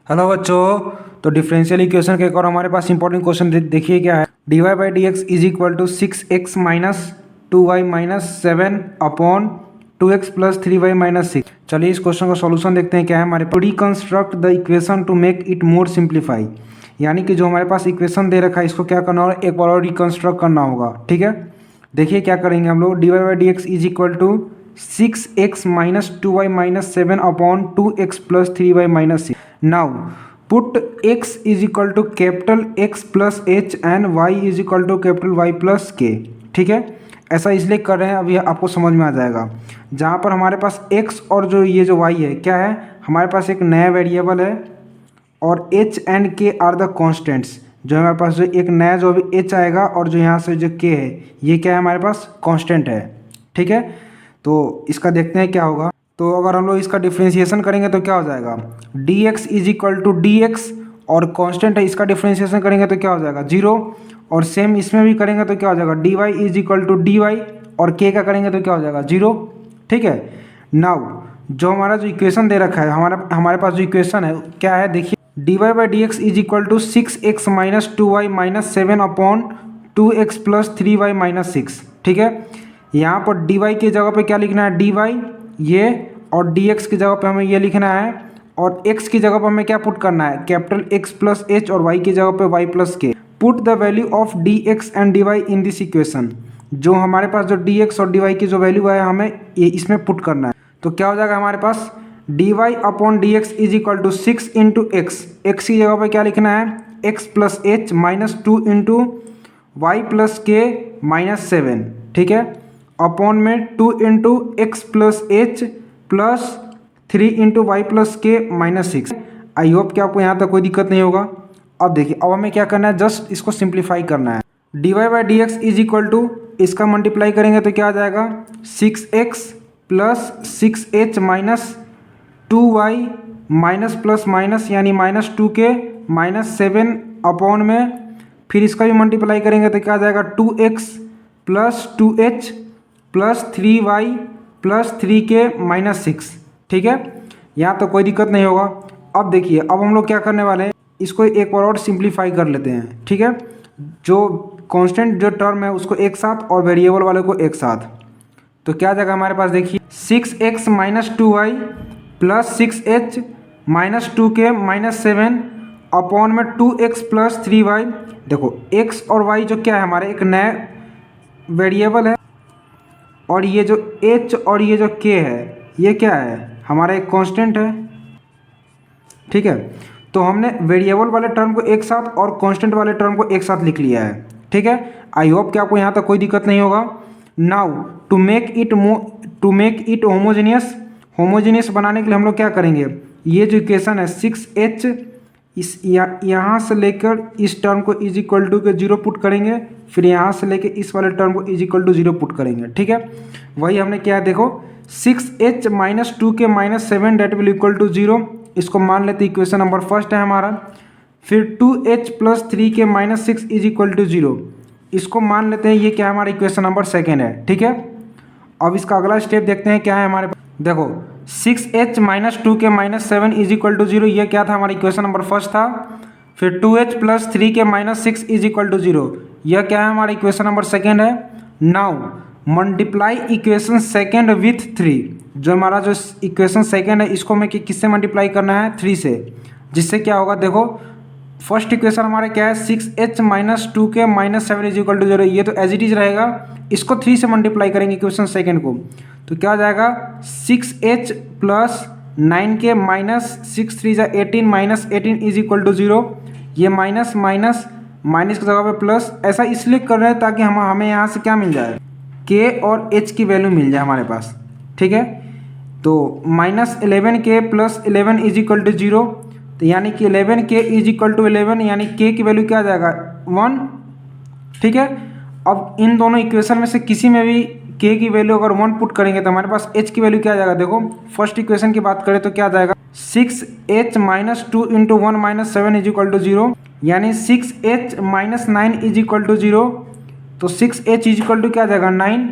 Hello बच्चों। तो differential equation के एक और हमारे पास इंपॉर्टेंट क्वेश्चन देखिए क्या है। D Y by D x is equal to 6x minus 2y minus 7 upon 2x plus 3y minus 6। चलिए इस क्वेश्चन का सॉल्यूशन देखते हैं क्या है हमारे पास। Reconstruct the equation to make it more simplify, यानी कि जो हमारे पास इक्वेशन दे रखा है इसको क्या करना होगा, एक बार और रिकंस्ट्रक्ट करना होगा। ठीक है, देखिए क्या करेंगे हम लोग। D Y by D x is equal to 6x minus 2y minus 7 upon 2x plus 3y minus 6। Now put x is equal to capital X plus h and y is equal to capital Y plus k. ठीक है, ऐसा इसलिए कर रहे हैं, अभी आपको समझ में आ जाएगा। जहाँ पर हमारे पास x और जो ये जो y है क्या है, हमारे पास एक नया वेरिएबल है और h and k are the constants. जो हमारे पास जो एक नया जो अभी h आएगा और जो यहाँ से जो k है ये क्या है, हमारे पास कांस्टेंट है। ठीक है, तो इसका देखते हैं क्या होगा। तो अगर हम लोग इसका डिफ्रेंशिएशन करेंगे तो क्या हो जाएगा, d x is equal to d x और कांस्टेंट है, इसका डिफ्रेंशिएशन करेंगे तो क्या हो जाएगा 0। और सेम इसमें भी करेंगे तो क्या हो जाएगा, d y is equal to d y और के का करेंगे तो क्या हो जाएगा 0। ठीक है, नाउ जो हमारा जो इक्वेशन दे रखा है, हमारे पास जो इक्वेशन है क्या है, देखिए d Y by D x is equal to 6x minus 2y minus 7 upon 2x plus 3y minus 6। ठीक है, यहाँ पर डी वाई की जगह पे क्या लिखना है, डी वाई ये, और डी एक्स की जगह पे हमें ये लिखना है, और x की जगह पे हमें क्या पुट करना है, कैपिटल X प्लस एच, और y की जगह पे y plus k. Put the value of d x and d y in this equation. जो हमारे पास जो डी एक्स और डी वाई की जो वैल्यू है हमें ये इसमें पुट करना है। तो क्या हो जाएगा हमारे पास, D Y upon D x is equal to 6 into X, X की जगह पे क्या लिखना है, x plus H minus 2 into Y plus K minus 7। ठीक है, अपॉन में 2 into X plus H plus 3 into Y plus K minus 6। I hope कि आपको यहाँ तक कोई दिक्कत नहीं होगा। अब देखिए, अब हमें क्या करना है, जस्ट इसको सिंप्लीफाई करना है। D Y by D x is equal to, इसका मल्टीप्लाई करेंगे तो क्या आ जाएगा, 6x plus 6h minus 2y minus plus minus यानी माइनस 2k माइनस 7 अपॉन में, फिर इसका भी मल्टीप्लाई करेंगे तो क्या आ जाएगा 2x plus 2h plus 3y plus 3k minus 6। ठीक है, यहाँ तो कोई दिक्कत नहीं होगा। अब देखिए, अब हम लोग क्या करने वाले हैं, इसको एक बार और सिंप्लीफाई कर लेते हैं। ठीक है, जो कांस्टेंट जो टर्म है उसको एक साथ और वेरिएबल वाले को एक साथ। तो क्या जाएगा हमारे पास, देखिए 6x minus 2y plus 6h minus 2k minus 7 upon में 2x प्लस 3y। देखो x और y जो क्या है, हमारे एक नया वेरिएबल है, और ये जो h और ये जो k है ये क्या है, हमारा एक कांस्टेंट है। ठीक है, तो हमने वेरिएबल वाले टर्म को एक साथ और कांस्टेंट वाले टर्म को एक साथ लिख लिया है। ठीक है, आई होप कि आपको यहाँ तक कोई दिक्कत नहीं होगा। Now to make it homogeneous बनाने के लिए हम लोग क्या करेंगे, ये जो इक्वेशन है 6h इस यहाँ से लेकर इस टर्म को इज इक्वल टू के 0 पुट करेंगे, फिर यहाँ से लेकर इस वाले टर्म को इज इक्वल टू 0 पुट करेंगे। ठीक है, वही हमने क्या है, देखो 6h minus 2k minus 7 that will equal to 0, इसको मान लेते इक्वेशन नंबर फर्स्ट है हमारा। फिर 2h plus 3k minus 6 is equal to 0, इसको मान लेते हैं, ये क्या है हमारा इक्वेशन नंबर सेकेंड है। ठीक है, अब इसका अगला स्टेप देखते हैं क्या है हमारे पास। देखो 6h minus 2k minus 7 is equal to 0, ये क्या था, हमारा इक्वेशन नंबर फर्स्ट था। फिर 2h plus 3k minus 6 is equal to 0, यह क्या है, हमारा इक्वेशन नंबर सेकेंड है। Now multiply equation second with 3, जो हमारा जो इक्वेशन सेकेंड है इसको हमें किससे मल्टीप्लाई करना है, 3 से, जिससे क्या होगा, देखो फर्स्ट इक्वेशन हमारा क्या है 6h minus 2k minus 7 is equal to 0, ये तो एज इट इज रहेगा, इसको 3 से मल्टीप्लाई करेंगे इक्वेशन सेकेंड को, तो क्या हो जाएगा 6h प्लस 9k माइनस 6 3 जा 18 माइनस 18 इज इक्वल टू 0, ये माइनस माइनस माइनस की जगह पे प्लस, ऐसा इसलिए कर रहे हैं ताकि हमें यहाँ से क्या मिल जाए, k और h की वैल्यू मिल जाए हमारे पास। ठीक है, तो minus 11k plus 11 is equal to 0, तो यानी कि 11k इज इक्वल टू 11, यानी k की वैल्यू क्या आ जाएगा 1। ठीक है, अब इन दोनों इक्वेशन में से किसी में भी k की वैल्यू अगर 1 पुट करेंगे तो हमारे पास h की वैल्यू क्या आ जाएगा, देखो फर्स्ट इक्वेशन की बात करें तो क्या आ जाएगा 6h minus 2 into 1 minus 7 is equal to 0, यानी 6h minus 9 is equal to 0, तो 6h इज इक्वल टू क्या आ जाएगा 9,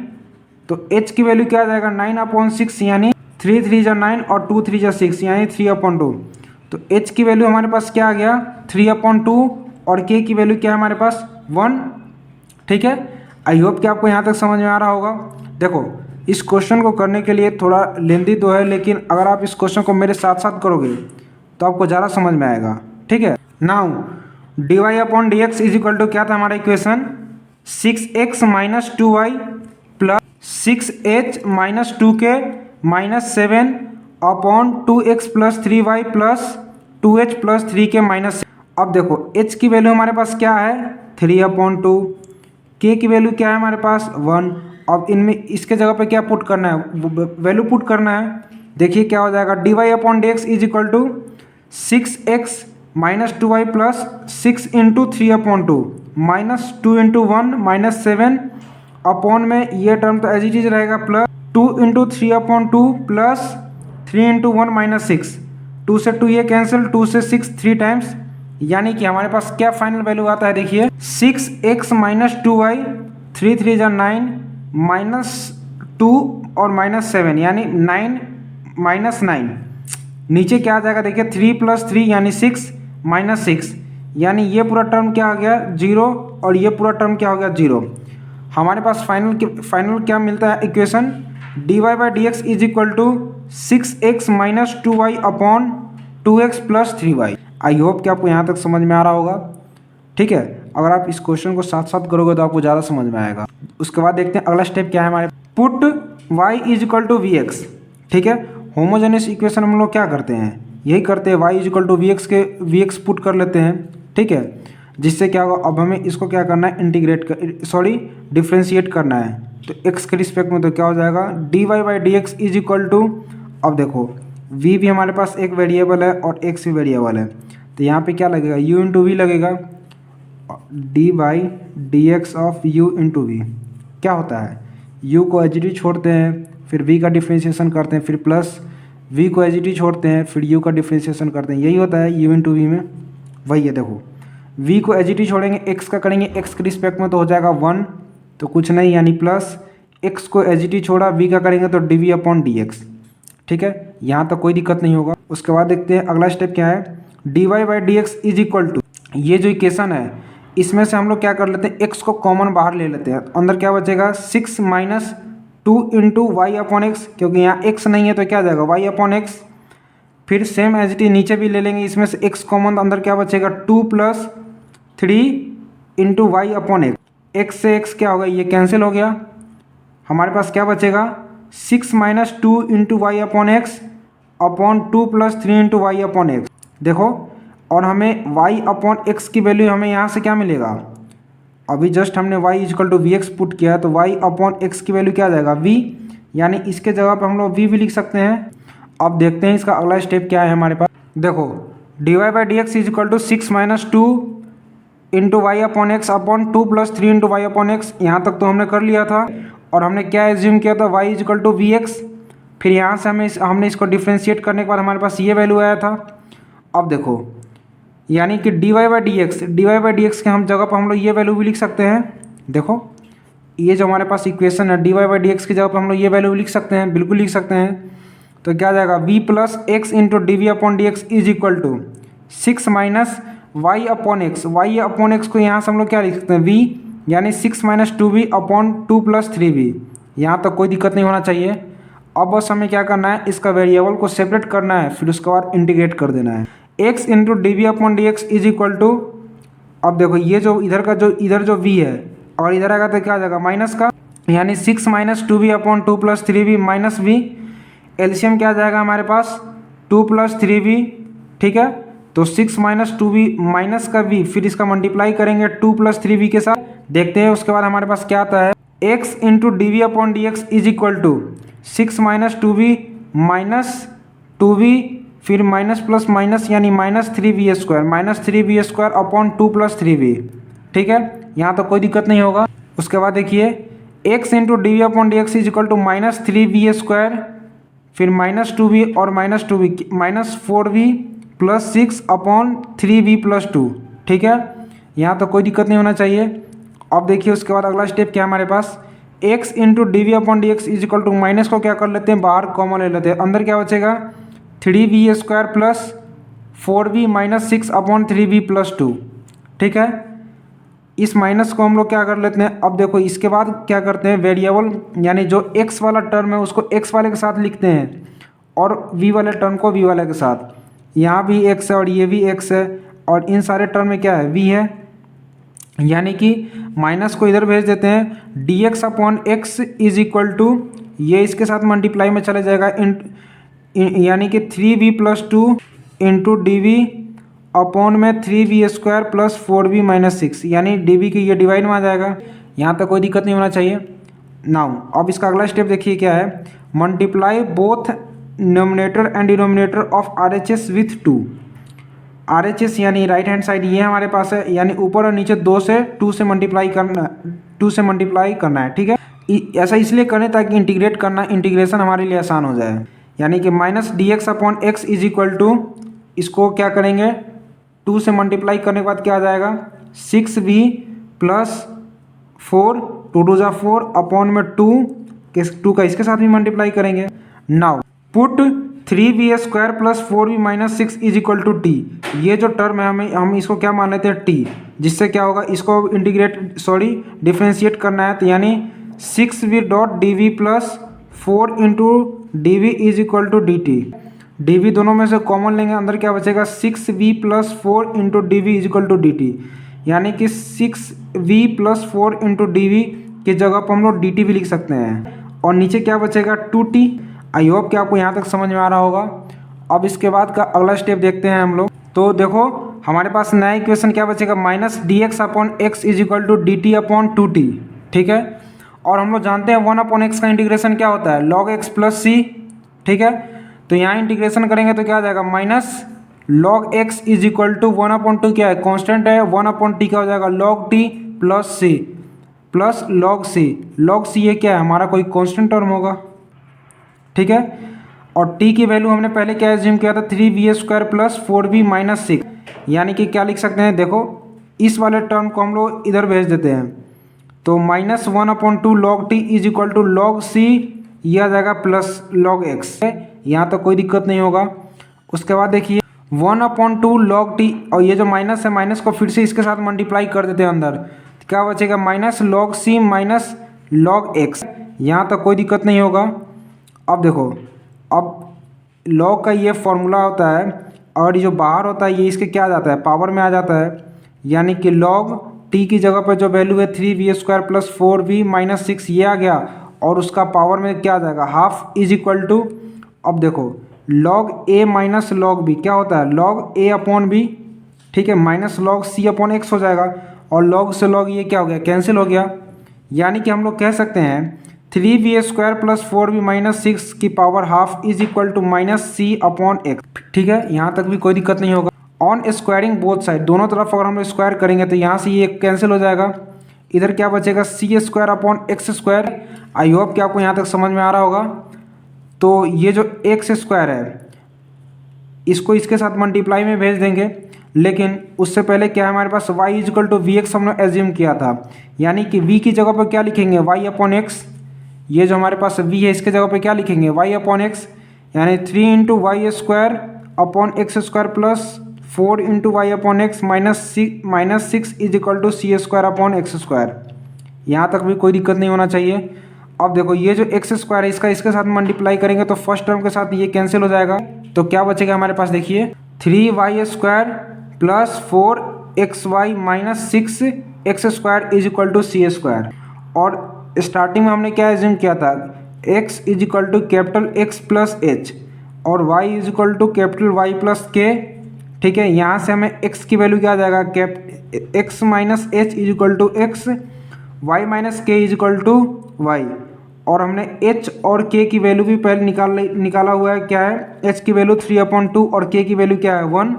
तो h की वैल्यू क्या आ जाएगा 9 अपॉन 6, यानी 3 3 जा 9 और 2 3 जा 6, यानी 3 अपॉन 2। तो h की वैल्यू हमारे पास क्या आ गया 3/2 और k की वैल्यू क्या है हमारे पास 1। ठीक है, आई होप कि आपको यहाँ तक समझ में आ रहा होगा। देखो इस क्वेश्चन को करने के लिए थोड़ा लेंदी तो है, लेकिन अगर आप इस क्वेश्चन को मेरे साथ साथ करोगे तो आपको ज़्यादा समझ में आएगा। ठीक है, now dy/dx is equal to क्या था हमारा equation 6x minus 2y plus 6h minus 2k minus 7 upon 2x plus 3y plus 2h plus 3k minus. अब देखो h की वैल्यू हमारे पास क्या है 3/2, k की वैल्यू क्या है हमारे पास 1। अब इनमें इसके जगह पे क्या पुट करना है, वैल्यू पुट करना है। देखिए क्या हो जाएगा dy/dx is equal to 6x minus 2y plus 6 into 3/2 minus 2 into 1 minus 7 upon में ये टर्म तो एज इट इज रहेगा plus 2 into 3/2 plus 3 into 1 minus 6, 2 से 2 ये कैंसिल, 2 से 6 3 टाइम्स, यानी कि हमारे पास क्या फाइनल वैल्यू आता है देखिए 6x माइनस 2y 3 3 जा 9 माइनस 2 और माइनस 7 यानी 9 माइनस 9, नीचे क्या आ जाएगा देखिए 3 प्लस 3 यानी 6 माइनस 6, यानी ये पूरा टर्म क्या आ गया 0 और ये पूरा टर्म क्या हो गया 0। हमारे पास फाइनल क्या मिलता है equation dy/dx is equal to 6x minus 2y upon 2x plus 3y। I hope कि आपको यहाँ तक समझ में आ रहा होगा। ठीक है, अगर आप इस क्वेश्चन को साथ साथ करोगे तो आपको ज़्यादा समझ में आएगा। उसके बाद देखते हैं अगला स्टेप क्या है हमारे put y is equal to v x. ठीक है, होमोजेनियस इक्वेशन हम लोग क्या करते हैं यही करते हैं, y is equal to v x के वी एक्स पुट कर लेते हैं। ठीक है, जिससे क्या होगा अब हमें इसको क्या करना है डिफ्रेंशिएट करना है। तो x के रिस्पेक्ट में तो क्या हो जाएगा dy/dx इज इक्वल टू, अब देखो v भी हमारे पास एक वेरिएबल है और x भी वेरिएबल है, तो यहाँ पे क्या लगेगा u इंटू वी लगेगा, dy/dx of u into we क्या होता है u को एच डी छोड़ते हैं फिर v का डिफ्रेंशिएशन करते हैं फिर प्लस v को एच डी छोड़ते हैं फिर u का डिफ्रेंशिएशन करते हैं, यही होता है u इंटू वी में। वही है देखो v को एच डी छोड़ेंगे x का करेंगे x के रिस्पेक्ट में तो हो जाएगा 1, तो कुछ नहीं यानी प्लस x को एच डी छोड़ा v का करेंगे तो dv/dx। ठीक है, यहाँ तक कोई दिक्कत नहीं होगा। उसके बाद देखते हैं अगला स्टेप क्या है dy/dx इज इक्वल टू, ये जो इक्वेशन है इसमें से हम लोग क्या कर लेते हैं x को कॉमन बाहर ले लेते हैं, अंदर क्या बचेगा 6 माइनस 2 इंटू y/x, क्योंकि यहाँ x नहीं है तो क्या जाएगा y/x, फिर सेम एज टी नीचे भी ले लेंगे, इसमें से x कॉमन, अंदर क्या बचेगा 2 प्लस 3 इंटू y/x, x से x क्या होगा ये कैंसिल हो गया, हमारे पास क्या बचेगा 6 minus 2 into y/x upon 2 plus 3 into y/x। देखो और हमें y/x की वैल्यू हमें यहाँ से क्या मिलेगा, अभी जस्ट हमने y is equal to v x put किया तो y/x की वैल्यू क्या आ जाएगा v, यानी इसके जगह पे हम लोग v भी लिख सकते हैं। अब देखते हैं इसका अगला स्टेप क्या है हमारे पास। देखो dy/dx is equal to 6 minus 2 into y/x upon 2 plus 3 into y/x, यहाँ तक तो हमने कर लिया था और हमने क्या एज्यूम किया था y is equal to v x, फिर यहाँ से हमने इसको डिफ्रेंशिएट करने के बाद हमारे पास ये वैल्यू आया था। अब देखो यानी कि dy/dx के हम जगह पर हम लोग ये वैल्यू भी लिख सकते हैं। देखो ये जो हमारे पास इक्वेशन है dy/dx की जगह पर हम लोग ये वैल्यू लिख सकते हैं, बिल्कुल लिख सकते हैं। तो क्या जाएगा v plus x into dv/dx is equal to 6 minus y/x, y/x को यहाँ से हम लोग क्या लिख सकते हैं v, यानी 6 minus 2v upon 2 plus 3v। यहाँ तक कोई दिक्कत नहीं होना चाहिए। अब बस हमें क्या करना है इसका वेरिएबल को सेपरेट करना है, फिर उसके बाद इंटीग्रेट कर देना है। x into dv/dx is equal to, अब देखो ये जो इधर जो v है और इधर आएगा तो क्या आ जाएगा माइनस का, यानी 6 minus 2v upon 2 plus 3v minus v, LCM क्या आ जाएगा हमारे पास 2 प्लस 3v। ठीक है, तो 6 माइनस 2v माइनस का v, फिर इसका मल्टीप्लाई करेंगे 2 प्लस 3v के साथ, देखते हैं उसके बाद हमारे पास क्या आता है x into dv/dx is equal to 6 minus 2v minus 2v फिर माइनस प्लस माइनस यानी minus 3v² upon 2 plus 3v। ठीक है, यहाँ तो कोई दिक्कत नहीं होगा। उसके बाद देखिए x into dv/dx is equal to minus 3v² फिर माइनस 2v और minus 2v minus 4v plus 6 upon 3v plus 2। ठीक है, यहाँ तो कोई दिक्कत नहीं होना चाहिए। अब देखिए उसके बाद अगला स्टेप क्या है हमारे पास x into dv/dx is equal to minus को क्या कर लेते हैं बाहर कॉमन ले लेते हैं, अंदर क्या बचेगा 3v² plus 4v minus 6/3v+2। ठीक है, इस माइनस को हम लोग क्या कर लेते हैं, अब देखो इसके बाद क्या करते हैं, वेरिएबल यानी जो x वाला टर्म है उसको x वाले के साथ लिखते हैं और v वाले टर्म को v वाले के साथ। यहाँ भी x है और ये भी x है और इन सारे टर्म में क्या है, v है, यानी कि माइनस को इधर भेज देते हैं। dx/x इज इक्वल टू, ये इसके साथ मल्टीप्लाई में चले जाएगा, यानी कि 3v+2 इंटू डी अपॉन में 3v² प्लस 4v माइनस 6, यानी डी की ये डिवाइड में आ जाएगा। यहाँ तक कोई दिक्कत नहीं होना चाहिए। नाउ अब इसका अगला स्टेप देखिए क्या है, multiply both nominator and denominator of RHS with 2। RHS यानी राइट हैंड साइड ये हमारे पास है, यानी ऊपर और नीचे 2 से 2 से मल्टीप्लाई करना है। ठीक है, ऐसा इसलिए करें ताकि इंटीग्रेशन हमारे लिए आसान हो जाए। यानी कि minus dx/x is equal to, इसको क्या करेंगे, 2 से मल्टीप्लाई करने के बाद क्या आ जाएगा, 6v प्लस 4, 2 2 4 अपॉन में 2 का इसके साथ भी मल्टीप्लाई करेंगे। Now put 3v² plus 4v minus 6 is equal to t. ये जो टर्म है हम इसको क्या मान लेते हैं, टी, जिससे क्या होगा, इसको डिफ्रेंशिएट करना है, तो यानी 6v.dv plus 4 into d is equal to d t. D दोनों में से कॉमन लेंगे, अंदर क्या बचेगा, 6v plus 4 into d is equal to d t, यानी कि 6v प्लस 4 इंटू डी की जगह पर हम लोग डी भी लिख सकते हैं। और नीचे क्या बचेगा, 2t। आई होप कि आपको यहाँ तक समझ में आ रहा होगा। अब इसके बाद का अगला स्टेप देखते हैं हम लोग। तो देखो हमारे पास नया इक्वेशन क्या बचेगा, minus dx/x is equal to dt/2t। ठीक है, और हम लोग जानते हैं 1/x का इंटीग्रेशन क्या होता है, log x प्लस सी। ठीक है, तो यहाँ इंटीग्रेशन करेंगे तो क्या आ जाएगा, minus log x is equal to 1/2 क्या है, कांस्टेंट है, 1/t क्या हो जाएगा, log t plus c plus log c। log c ये क्या है, हमारा कोई कांस्टेंट टर्म होगा। ठीक है, और t की वैल्यू हमने पहले क्या एज्यूम किया था, 3v² प्लस 4v माइनस 6, यानी कि क्या लिख सकते हैं, देखो इस वाले टर्म को हम लोग इधर भेज देते हैं, तो minus 1/2 log t is equal to log c, ये आ जाएगा प्लस log x। यहाँ तक कोई दिक्कत नहीं होगा। उसके बाद देखिए 1/2 log t, और ये जो माइनस है, माइनस को फिर से इसके साथ मल्टीप्लाई कर देते हैं अंदर, तो क्या बचेगा, minus log c minus log x। यहाँ तक कोई दिक्कत नहीं होगा। अब देखो, अब log का ये फॉर्मूला होता है और ये जो बाहर होता है ये इसके क्या आ जाता है, पावर में आ जाता है, यानी कि log t की जगह पर जो वैल्यू है 3v² प्लस 4v माइनस 6 ये आ गया, और उसका पावर में क्या आ जाएगा, हाफ इज इक्वल टू, अब देखो log a minus log b क्या होता है, log a/b। ठीक है, माइनस log c/x हो जाएगा, और log से log ये क्या हो गया, कैंसिल हो गया, यानी कि हम लोग कह सकते हैं 3v² प्लस 4v माइनस 6 की power half is equal to minus c/x। ठीक है, यहाँ तक भी कोई दिक्कत नहीं होगा। ऑन स्क्वायरिंग बोथ साइड, दोनों तरफ अगर हम लोग स्क्वायर करेंगे तो यहाँ से ये कैंसिल हो जाएगा, इधर क्या बचेगा, c² x²। आई होप कि आपको यहाँ तक समझ में आ रहा होगा। तो ये जो x² है इसको इसके साथ मल्टीप्लाई में भेज देंगे, लेकिन उससे पहले क्या है, हमारे पास y is equal to vx हमने एज्यूम किया था, यानी कि v की जगह पर क्या लिखेंगे, y/x। ये जो हमारे पास v है इसके जगह पे क्या लिखेंगे, y/x, यानी 3 × y² plus 4 × y/x minus 6 is equal to c²/x²। यहाँ तक भी कोई दिक्कत नहीं होना चाहिए। अब देखो ये जो x² है इसके साथ मल्टीप्लाई करेंगे तो फर्स्ट टर्म के साथ ये कैंसिल हो जाएगा, तो क्या बचेगा हमारे पास, देखिए 3y² plus 4xy minus 6x² is equal to c²। और स्टार्टिंग में हमने क्या एज्यूम किया था, x is equal to capital X plus H और y is equal to capital Y plus K। ठीक है, यहाँ से हमें x की वैल्यू क्या आ जाएगा, x minus H is equal to x, y minus K is equal to y। और हमने h और k की वैल्यू भी पहले निकाला हुआ है, क्या है, h की वैल्यू 3/2 और k की वैल्यू क्या है 1,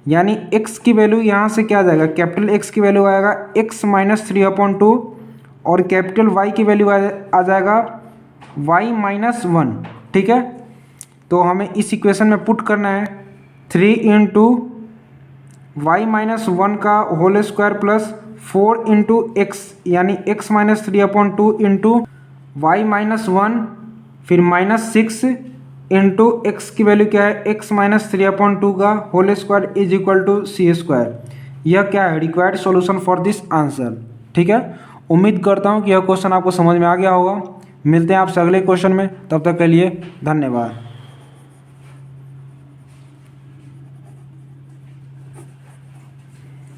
यानी x की वैल्यू यहाँ से क्या आ जाएगा, कैपिटल X की वैल्यू आएगा x माइनस 3/2 और कैपिटल Y की वैल्यू आ जाएगा y माइनस 1। ठीक है, तो हमें इस इक्वेशन में पुट करना है 3 × y माइनस 1 का होल स्क्वायर प्लस 4 × x, यानी x minus 3/2 into y minus 1 फिर माइनस 6 इंटू एक्स की वैल्यू क्या है, एक्स माइनस 3/2 का whole square is equal to c square. यह क्या है, required solution for this answer. ठीक है, उम्मीद करता हूँ कि यह क्वेश्चन आपको समझ में आ गया होगा। मिलते हैं आपसे अगले क्वेश्चन में, तब तक के लिए धन्यवाद।